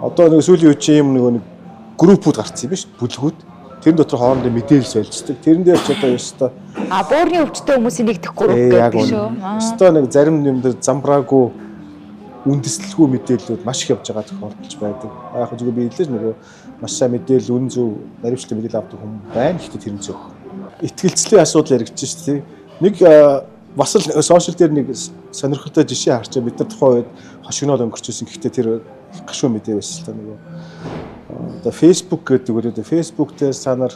Одоо нэг сүүлийн үеийн юм нэг группүүд гарцсан юм биш бүлгүүд. Тэр дотор хоорондоо мэдээлэл солилцдог. Тэрэн дээр ч одоо ёстой. Буурны өвчтөе хүмүүсийн нэгдэх групп гэдэг шүү. Ёстой нэг зарим юм дээр замбраагүй үндэслэлгүй мэдээллүүд маш их явж байгаа тохиолдолж байдаг. Яг зүгээр би хэлээж нөгөө маш сайн мэдээлэл үн зөв наривчлал мэдээлэл авдаг хүн байна. Гэхдээ тэр нь зөв. Итгэлцлийн асуудал яригдж шүү дээ. Нэг бас л сошиал дээр нэг сонирхолтой жишээ харчаа бид нар тухайн үед хошигноод өнгөрчөөсөн. Гэхдээ тэр гашуун мэдээ байсан л та нөгөө одоо Facebook гэдэг үү. Facebook дээр санаар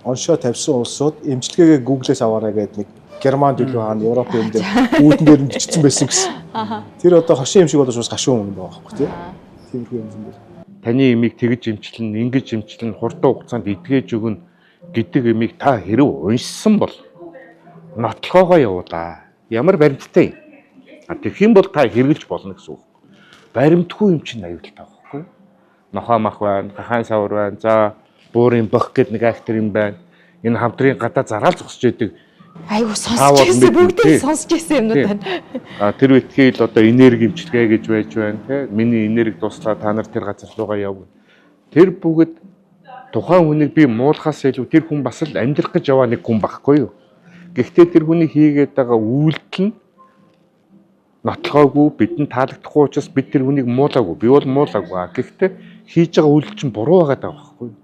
оншоо тавьсан улсууд эмчилгээгээ Google-с аваарай гэдэг нэг Герман төлөв хаана Европын юм дээр үүдэн дээр нь бичсэн байсан гэсэн. Тэр одоо хошин юм шиг болож бас гашуун юм байгаа байхгүй тийм. Тиймэрхүү юм зүйл. Таны эмийг тэгж эмчилнэ, ингэж эмчилнэ, хурдан хугацаанд эдгэж өгнө гэдэг эмийг та хэрэг уншсан бол нотлохоогоо явуулаа. Ямар баримттай. Тэгэх юм бол та хэрэгжилж болно гэсэн үг. Баримтгүй юм чинь аюултай байхгүй. Нохоо мах байна, хахан савар байна. За буурын бох гэдэг нэг актер юм байна. Энэ хамтрын гадаа зараал зогсож идэг. Айгу сонсч байсан бүгдээ сонсч байсан юмнууд байна. Тэр үтгээл одоо энерги имчилгээ гэж байж байна тий. Миний энерги дуслаа та нар тэр газар руугаа яв. Тэр бүгд тухайн хүнийг би муулахаас илүү тэр хүн бас л амьдрах гэж яваа нэг хүн байхгүй юу. Гэхдээ тэр хүний хийгээд байгаа үйлдэл нь нотлохоогүй бидэнд таалагдахгүй учраас бид тэр хүнийг муулаагүй. Би бол муулаагүй. Гэхдээ хийж байгаа үйлдэл чинь буруу байгаад байгаа байхгүй юу.